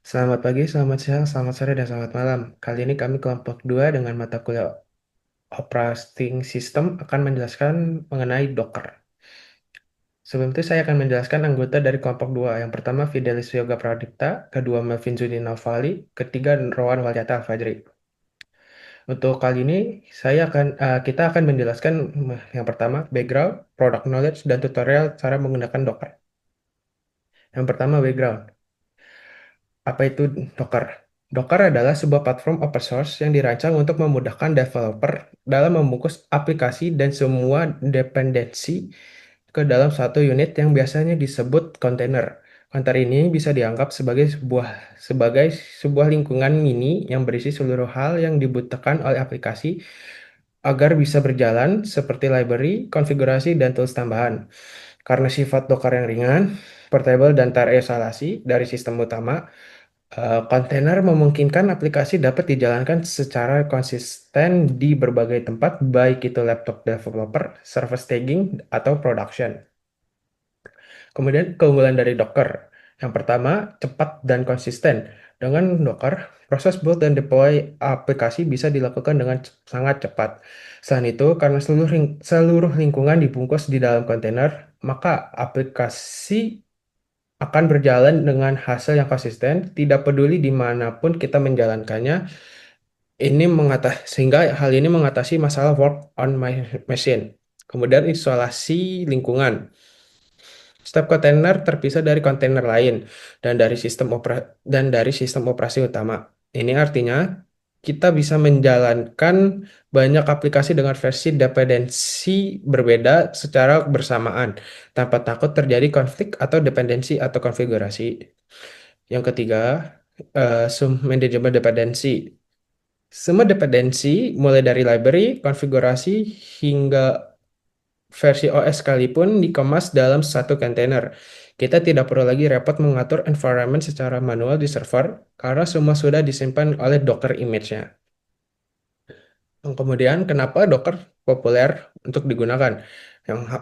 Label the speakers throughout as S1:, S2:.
S1: Selamat pagi, selamat siang, selamat sore, dan selamat malam. Kali ini kami kelompok 2 dengan mata kuliah Operating System akan menjelaskan mengenai Docker. Sebelum itu saya akan menjelaskan anggota dari kelompok 2. Yang pertama Fidelis Yoga Pradipta, kedua Melvin Zudi Navali, ketiga Rowan Walyata Al-Fajri. Untuk kali ini kita akan menjelaskan yang pertama background, product knowledge, dan tutorial cara menggunakan Docker. Yang pertama background. Apa itu Docker? Docker adalah sebuah platform open source yang dirancang untuk memudahkan developer dalam membungkus aplikasi dan semua dependensi ke dalam satu unit yang biasanya disebut kontainer. Kontainer ini bisa dianggap sebagai sebuah lingkungan mini yang berisi seluruh hal yang dibutuhkan oleh aplikasi agar bisa berjalan seperti library, konfigurasi, dan tools tambahan. Karena sifat Docker yang ringan, portable, dan terisolasi dari sistem utama, kontainer memungkinkan aplikasi dapat dijalankan secara konsisten di berbagai tempat, baik itu laptop developer, server staging, atau production. Kemudian keunggulan dari Docker. Yang pertama, cepat dan konsisten. Dengan Docker, proses build dan deploy aplikasi bisa dilakukan dengan sangat cepat. Selain itu, karena seluruh lingkungan dibungkus di dalam kontainer, maka aplikasi akan berjalan dengan hasil yang konsisten, tidak peduli dimanapun kita menjalankannya. Sehingga hal ini mengatasi masalah work on my machine. Kemudian isolasi lingkungan. Setiap kontainer terpisah dari kontainer lain dan dari sistem operasi utama. Ini artinya kita bisa menjalankan banyak aplikasi dengan versi dependensi berbeda secara bersamaan tanpa takut terjadi konflik atau dependensi atau konfigurasi. Yang ketiga, manajemen dependensi. Semua dependensi, mulai dari library, konfigurasi, hingga versi OS sekalipun dikemas dalam satu kontainer. Kita tidak perlu lagi repot mengatur environment secara manual di server, karena semua sudah disimpan oleh Docker image-nya. Kemudian, kenapa Docker populer untuk digunakan?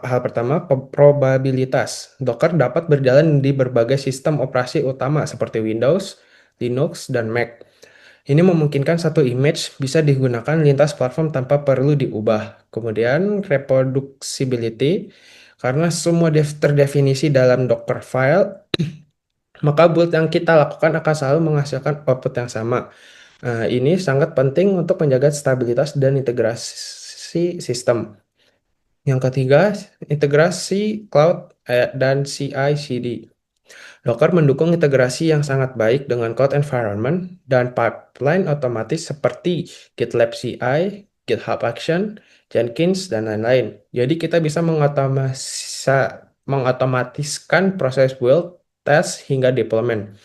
S1: Hal pertama, probabilitas. Docker dapat berjalan di berbagai sistem operasi utama seperti Windows, Linux, dan Mac. Ini memungkinkan satu image bisa digunakan lintas platform tanpa perlu diubah. Kemudian reproducibility, karena semua terdefinisi dalam Docker file, maka build yang kita lakukan akan selalu menghasilkan output yang sama. Ini sangat penting untuk menjaga stabilitas dan integrasi sistem. Yang ketiga, integrasi cloud dan CI/CD. Docker mendukung integrasi yang sangat baik dengan cloud environment dan pipeline otomatis seperti GitLab CI, GitHub Action, Jenkins, dan lain-lain. Jadi kita bisa mengotomatiskan proses build, test, hingga deployment.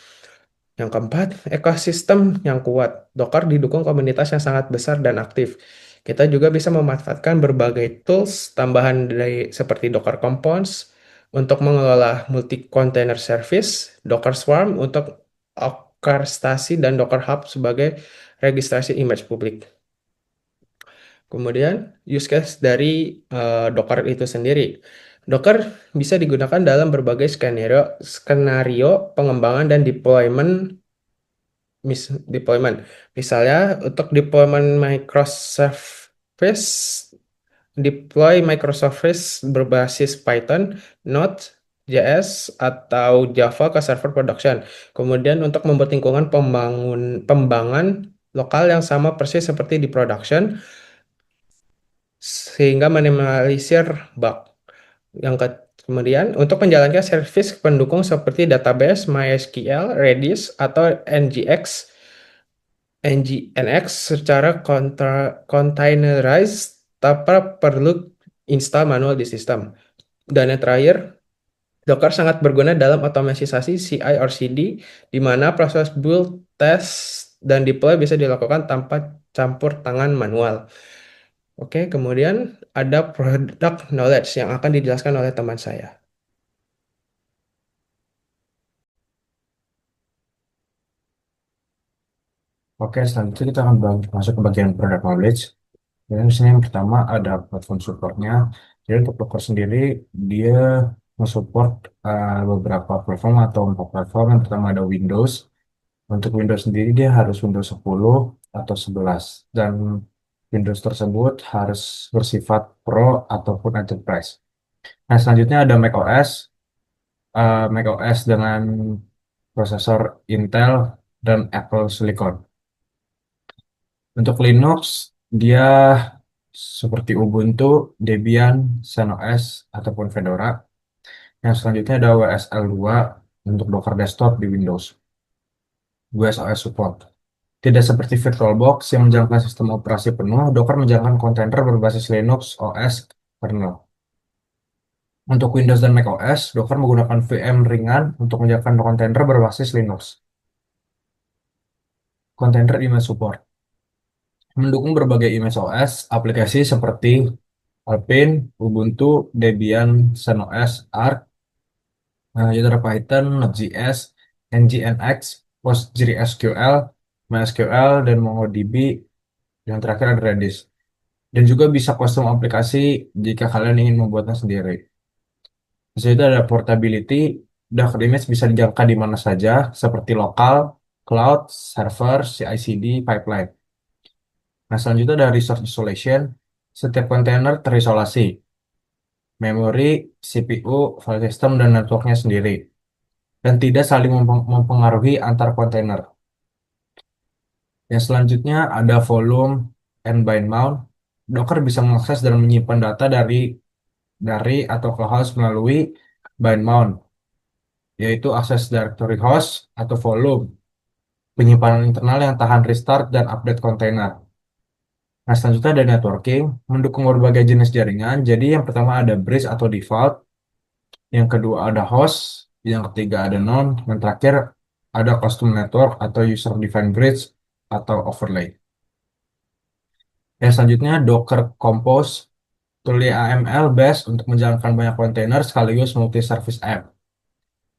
S1: Yang keempat, ekosistem yang kuat. Docker didukung komunitas yang sangat besar dan aktif. Kita juga bisa memanfaatkan berbagai tools tambahan seperti Docker Components untuk mengelola multi-container service, Docker Swarm untuk orkestrasi, dan Docker Hub sebagai registrasi image publik. Kemudian, use case dari Docker itu sendiri. Docker bisa digunakan dalam berbagai skenario pengembangan dan deployment. Misalnya, untuk deploy microservice berbasis Python, Node, JS, atau Java ke server production. Kemudian untuk membuat lingkungan pembangunan lokal yang sama persis seperti di production, sehingga minimalisir bug. Kemudian untuk menjalankan service pendukung seperti database, MySQL, Redis, atau NGINX secara containerized tanpa perlu install manual di sistem. Dan yang terakhir, Docker sangat berguna dalam otomatisasi CI/CD, di mana proses build, test, dan deploy bisa dilakukan tanpa campur tangan manual. Oke, kemudian ada product knowledge yang akan dijelaskan oleh teman saya.
S2: Oke, selanjutnya kita akan masuk ke bagian product knowledge. Dan di sini yang pertama ada platform supportnya. Jadi untuk Docker sendiri, dia mensupport beberapa platform atau empat platform. Yang pertama ada Windows, Untuk Windows sendiri dia harus Windows 10 atau 11 dan Windows tersebut harus bersifat Pro ataupun Enterprise. Nah, selanjutnya ada macOS, macOS dengan prosesor Intel dan Apple Silicon. Untuk Linux, dia seperti Ubuntu, Debian, CentOS, ataupun Fedora. Yang selanjutnya ada WSL2 untuk Docker Desktop di Windows, WSOS support. Tidak seperti VirtualBox yang menjalankan sistem operasi penuh, Docker menjalankan kontainer berbasis Linux OS kernel. Untuk Windows dan macOS, Docker menggunakan VM ringan untuk menjalankan kontainer berbasis Linux. Kontainer image support. Mendukung berbagai image OS, aplikasi seperti Alpine, Ubuntu, Debian, CentOS, Arch, Jupyter Python, Node.js, Nginx, PostgreSQL, MySQL, dan MongoDB. Yang terakhir ada Redis. Dan juga bisa custom aplikasi jika kalian ingin membuatnya sendiri. Di situ ada portability, Docker image bisa dijangkau di mana saja, seperti lokal, cloud, server, CI/CD, pipeline. Nah, selanjutnya ada resource isolation. Setiap kontainer terisolasi, memori, CPU, file system, dan networknya sendiri, dan tidak saling mempengaruhi antar kontainer. Yang selanjutnya ada volume and bind mount. Docker bisa mengakses dan menyimpan data dari atau ke host melalui bind mount, yaitu akses directory host atau volume, penyimpanan internal yang tahan restart dan update kontainer. Nah, selanjutnya ada networking, mendukung berbagai jenis jaringan. Jadi yang pertama ada bridge atau default, yang kedua ada host, yang ketiga ada node, yang terakhir ada custom network atau user defined bridge atau overlay. Yang selanjutnya Docker Compose, tool YAML base untuk menjalankan banyak kontainer sekaligus multi-service app.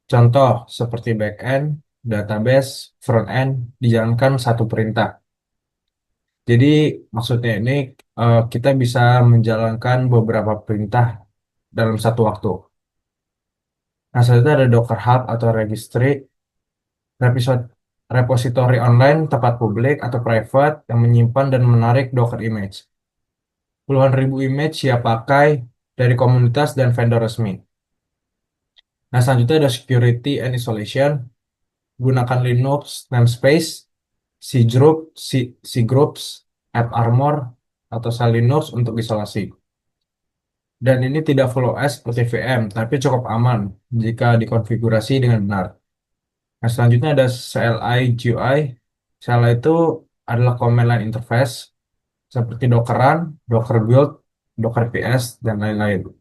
S2: Contoh seperti backend, database, frontend dijalankan satu perintah. Jadi maksudnya ini kita bisa menjalankan beberapa perintah dalam satu waktu. Nah, selanjutnya ada Docker Hub atau registry, repository online, tempat publik atau private yang menyimpan dan menarik Docker image. Puluhan ribu image siap pakai dari komunitas dan vendor resmi. Nah, selanjutnya ada security and isolation. Gunakan Linux namespace, cgroups, AppArmor, atau shell Linux untuk isolasi. Dan ini tidak full OS seperti VM, tapi cukup aman jika dikonfigurasi dengan benar. Nah, selanjutnya ada CLI GUI. CLI itu adalah command line interface seperti Dockeran, Docker Build, Docker PS, dan lain-lain.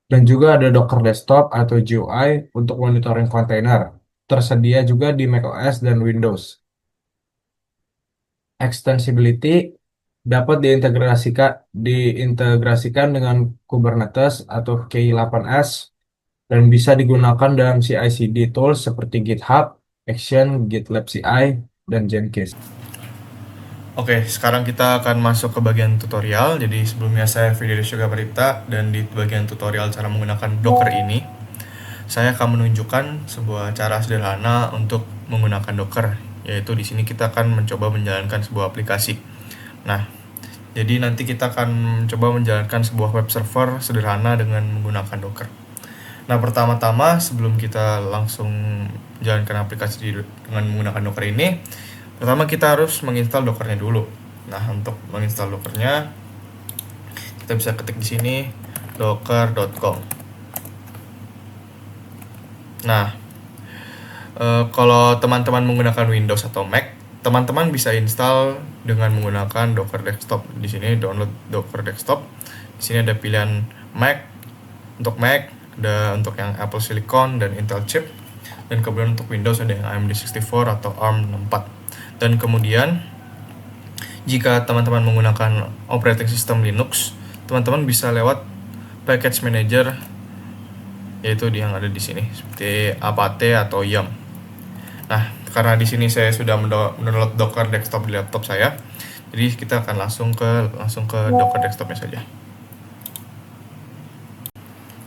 S2: Dan juga ada Docker Desktop atau GUI untuk monitoring kontainer. Tersedia juga di macOS dan Windows. Extensibility dapat diintegrasikan dengan Kubernetes atau K8s dan bisa digunakan dalam CI/CD tools seperti GitHub, Action, GitLab CI, dan Jenkins.
S3: Oke, sekarang kita akan masuk ke bagian tutorial. Jadi sebelumnya saya Fidelis Yoga Pripta, dan di bagian tutorial cara menggunakan Docker ini, saya akan menunjukkan sebuah cara sederhana untuk menggunakan Docker, yaitu di sini kita akan mencoba menjalankan sebuah aplikasi. Nah, jadi nanti kita akan mencoba menjalankan sebuah web server sederhana dengan menggunakan Docker. Nah, pertama-tama sebelum kita langsung menjalankan aplikasi dengan menggunakan Docker ini, pertama kita harus menginstal Dockernya dulu. Nah, untuk menginstal Dockernya, kita bisa ketik di sini docker.com. Nah, kalau teman-teman menggunakan Windows atau Mac, teman-teman bisa install dengan menggunakan Docker Desktop. Di sini download Docker Desktop. Di sini ada pilihan Mac. Untuk Mac ada untuk yang Apple Silicon dan Intel chip, dan kemudian untuk Windows ada yang AMD 64 atau ARM64. Dan kemudian jika teman-teman menggunakan operating system Linux, teman-teman bisa lewat package manager, yaitu yang ada di sini seperti apt atau yum. Nah, karena di sini saya sudah mendownload Docker Desktop di laptop saya, jadi kita akan langsung ke Docker Desktopnya saja.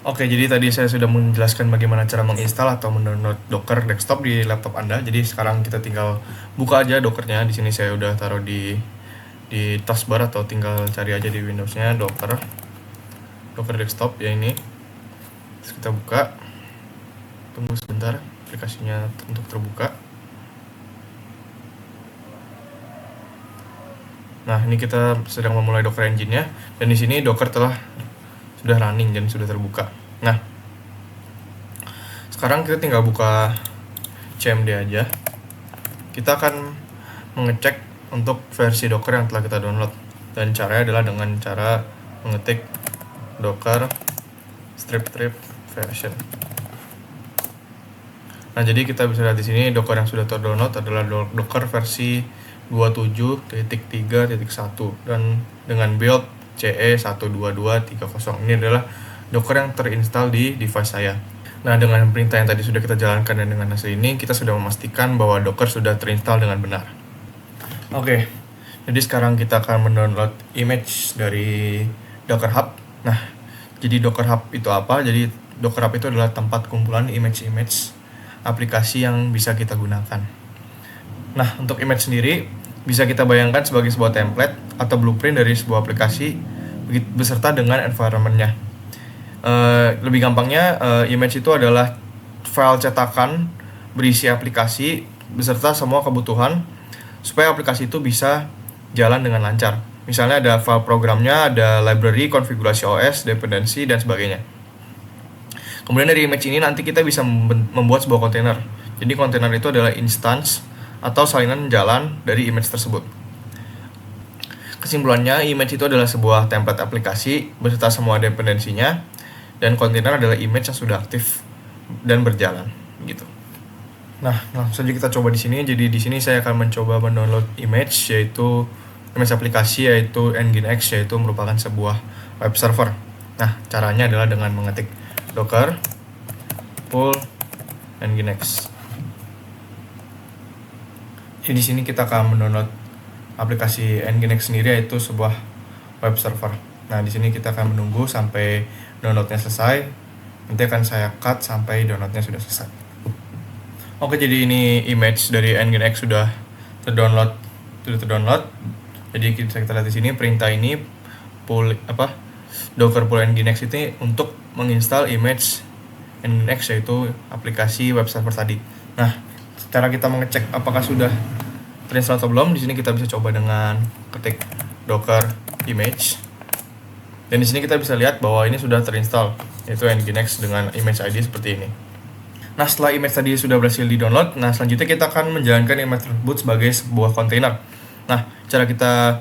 S3: Oke, jadi tadi saya sudah menjelaskan bagaimana cara menginstal atau mendownload Docker desktop di laptop Anda. Jadi sekarang kita tinggal buka aja Dockernya. Di sini saya udah taruh di taskbar atau tinggal cari aja di Windows-nya Docker desktop ya ini. Terus kita buka. Tunggu sebentar aplikasinya untuk terbuka. Nah, ini kita sedang memulai Docker engine-nya dan di sini Docker sudah running dan sudah terbuka. Nah, sekarang kita tinggal buka cmd aja. Kita akan mengecek untuk versi Docker yang telah kita download dan caranya adalah dengan cara mengetik docker strip version. Nah, jadi kita bisa lihat di sini Docker yang sudah terdownload adalah Docker versi 27.3.1 dan dengan build CE12230. Ini adalah Docker yang terinstall di device saya. Nah, dengan perintah yang tadi sudah kita jalankan dan dengan hasil ini, kita sudah memastikan bahwa Docker sudah terinstall dengan benar. Oke, jadi sekarang kita akan mendownload image dari Docker Hub. Nah, jadi Docker Hub itu apa? Jadi Docker Hub itu adalah tempat kumpulan image-image aplikasi yang bisa kita gunakan. Nah, untuk image sendiri bisa kita bayangkan sebagai sebuah template atau blueprint dari sebuah aplikasi beserta dengan environment-nya. Lebih gampangnya, image itu adalah file cetakan berisi aplikasi beserta semua kebutuhan supaya aplikasi itu bisa jalan dengan lancar. Misalnya ada file programnya, ada library, konfigurasi OS, dependensi, dan sebagainya. Kemudian dari image ini nanti kita bisa membuat sebuah kontainer. Jadi kontainer itu adalah instance atau salinan jalan dari image tersebut. Kesimpulannya, image itu adalah sebuah template aplikasi beserta semua dependensinya, dan kontainer adalah image yang sudah aktif dan berjalan, gitu. Nah, langsung saja kita coba di sini. Jadi di sini saya akan mencoba mendownload image, yaitu image aplikasi yaitu Nginx, yaitu merupakan sebuah web server. Nah, caranya adalah dengan mengetik docker pull Nginx. Di sini kita akan mendownload aplikasi Nginx sendiri, yaitu sebuah web server. Nah, di sini kita akan menunggu sampai downloadnya selesai. Nanti akan saya cut sampai downloadnya sudah selesai. Oke, jadi ini image dari Nginx sudah terdownload. Jadi kita lihat di sini perintah ini docker pull Nginx ini untuk menginstal image Nginx, yaitu aplikasi web server tadi. Nah, cara kita mengecek apakah sudah terinstall atau belum, di sini kita bisa coba dengan ketik docker image. Dan di sini kita bisa lihat bahwa ini sudah terinstall, yaitu Nginx dengan image ID seperti ini. Nah, setelah image tadi sudah berhasil di-download, nah selanjutnya kita akan menjalankan image tersebut sebagai sebuah kontainer. Nah, cara kita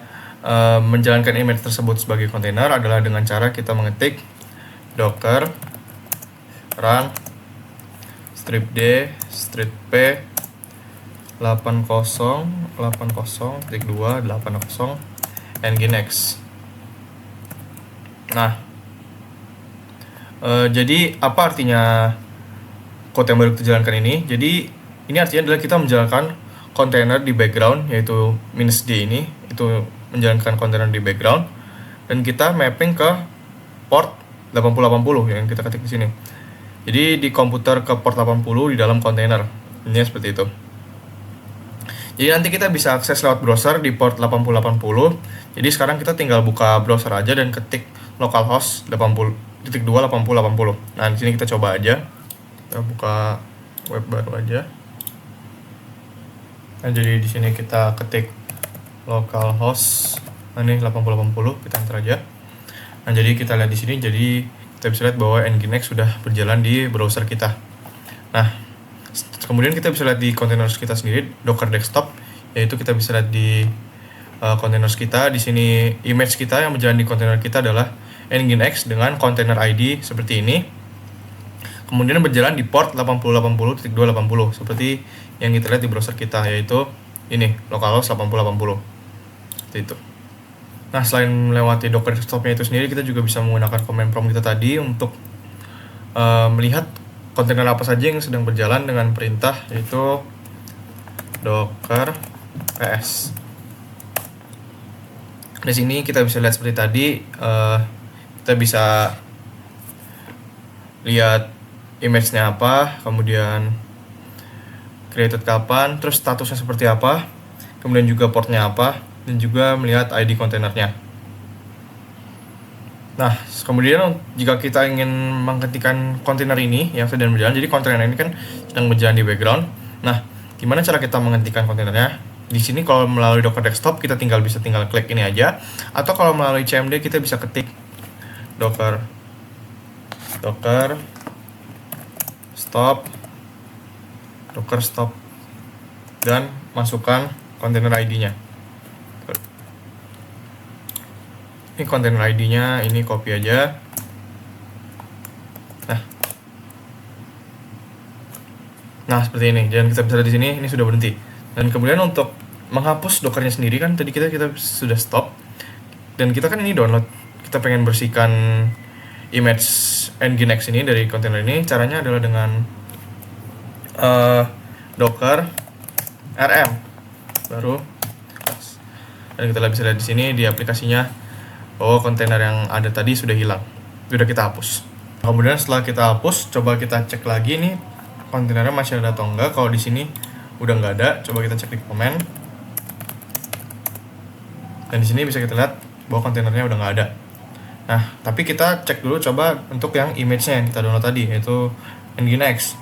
S3: menjalankan image tersebut sebagai kontainer adalah dengan cara kita mengetik docker run strip d strip p 80.80.2.80 Nginx. Nah, jadi apa artinya code yang baru kita jalankan ini? Jadi ini artinya adalah kita menjalankan kontainer di background, yaitu -d ini, itu menjalankan kontainer di background, dan kita mapping ke port 8080 yang kita ketik di sini. Jadi di komputer ke port 80 di dalam kontainer. Ini seperti itu. Jadi nanti kita bisa akses lewat browser di port 8080. Jadi sekarang kita tinggal buka browser aja dan ketik localhost 80.2.80.80. Nah, di sini kita coba aja. Kita buka web baru aja. Nah, jadi di sini kita ketik localhost, ini 8080, kita enter aja. Nah, jadi kita lihat di sini, jadi kita bisa lihat bahwa Nginx sudah berjalan di browser kita. Nah, kemudian kita bisa lihat di containers kita sendiri, Docker desktop, yaitu kita bisa lihat di containers kita. Di sini image kita yang berjalan di container kita adalah Nginx dengan container ID seperti ini. Kemudian berjalan di port 80.80.2.80 seperti yang kita lihat di browser kita, yaitu ini localhost 80.80. Seperti itu. Nah, selain melewati Docker desktopnya itu sendiri, kita juga bisa menggunakan command prompt kita tadi untuk melihat kontainer apa saja yang sedang berjalan dengan perintah, yaitu docker ps. Di sini kita bisa lihat seperti tadi, kita bisa lihat image-nya apa, kemudian created kapan, terus statusnya seperti apa, kemudian juga portnya apa, dan juga melihat ID kontainernya. Nah, kemudian jika kita ingin menghentikan kontainer ini yang sedang berjalan, jadi kontainer ini kan sedang berjalan di background. Nah, gimana cara kita menghentikan kontainernya? Di sini kalau melalui Docker Desktop kita tinggal klik ini aja, atau kalau melalui CMD kita bisa ketik docker stop dan masukkan kontainer ID-nya. Ini kontainer ID-nya, ini copy aja. Nah, seperti ini. Dan kita bisa lihat di sini ini sudah berhenti. Dan kemudian untuk menghapus Dockernya sendiri kan tadi kita sudah stop. Dan kita kan ini download. Kita pengen bersihkan image nginx ini dari kontainer ini. Caranya adalah dengan docker rm baru. Dan kita bisa lihat di sini di aplikasinya bahwa kontainer yang ada tadi sudah hilang. Sudah kita hapus. Kemudian setelah kita hapus, coba kita cek lagi nih kontainernya masih ada atau enggak. Kalau di sini udah nggak ada, coba kita cek di komen. Dan di sini bisa kita lihat bahwa kontainernya udah nggak ada. Nah, tapi kita cek dulu coba untuk yang image-nya yang kita download tadi, yaitu nginx.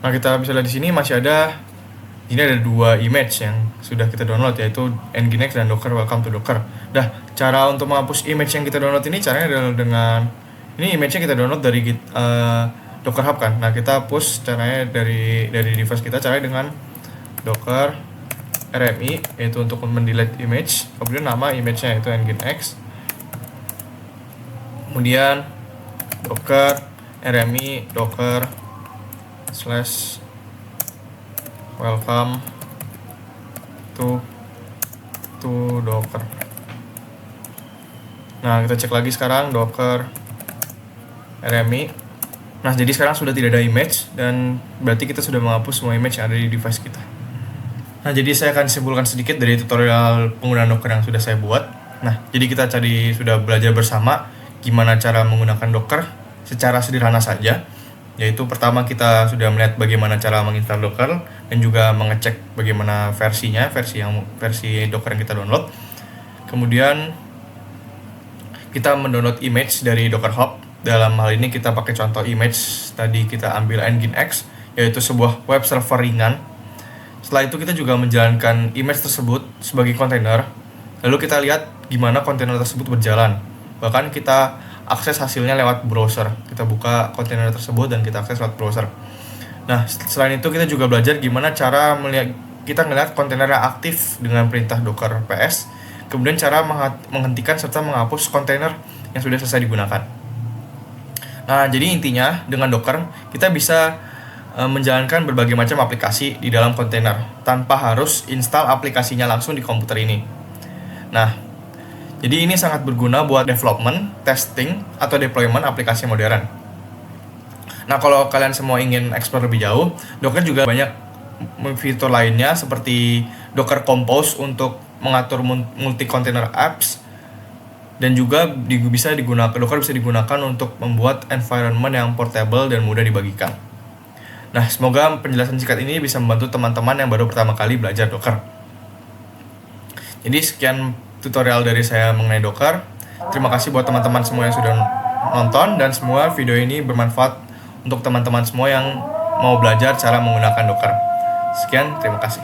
S3: Nah, kita bisa lihat di sini masih ada, ini ada 2 image yang sudah kita download, yaitu nginx dan docker welcome to docker. Nah, cara untuk menghapus image yang kita download ini caranya adalah dengan ini image-nya kita download dari Docker Hub kan. Nah, kita hapus caranya dari device kita caranya dengan docker rmi, yaitu untuk mendelete image, kemudian nama image-nya yaitu nginx, kemudian docker rmi docker / welcome to docker. Nah, kita cek lagi sekarang docker rmi. Nah, jadi sekarang sudah tidak ada image dan berarti kita sudah menghapus semua image yang ada di device kita. Nah, jadi saya akan simpulkan sedikit dari tutorial penggunaan Docker yang sudah saya buat. Nah, jadi kita sudah belajar bersama gimana cara menggunakan Docker secara sederhana saja. Yaitu pertama kita sudah melihat bagaimana cara menginstal Docker dan juga mengecek bagaimana versinya, versi Docker yang kita download. Kemudian kita mendownload image dari Docker Hub. Dalam hal ini kita pakai contoh image, tadi kita ambil nginx, yaitu sebuah web server ringan. Setelah itu kita juga menjalankan image tersebut sebagai kontainer. Lalu kita lihat gimana kontainer tersebut berjalan. Bahkan kita akses hasilnya lewat browser. Kita buka kontainer tersebut dan kita akses lewat browser. Nah, selain itu kita juga belajar gimana cara kita melihat kontainer yang aktif dengan perintah docker ps. Kemudian cara menghentikan serta menghapus kontainer yang sudah selesai digunakan. Nah, jadi intinya dengan Docker kita bisa menjalankan berbagai macam aplikasi di dalam kontainer tanpa harus install aplikasinya langsung di komputer ini. Nah, jadi ini sangat berguna buat development, testing, atau deployment aplikasi modern. Nah, kalau kalian semua ingin explore lebih jauh, Docker juga banyak fitur lainnya seperti Docker Compose untuk mengatur multi container apps. Dan juga Docker bisa digunakan untuk membuat environment yang portable dan mudah dibagikan. Nah, semoga penjelasan singkat ini bisa membantu teman-teman yang baru pertama kali belajar Docker. Jadi sekian tutorial dari saya mengenai Docker. Terima kasih buat teman-teman semua yang sudah nonton, dan semua video ini bermanfaat untuk teman-teman semua yang mau belajar cara menggunakan Docker. Sekian, terima kasih.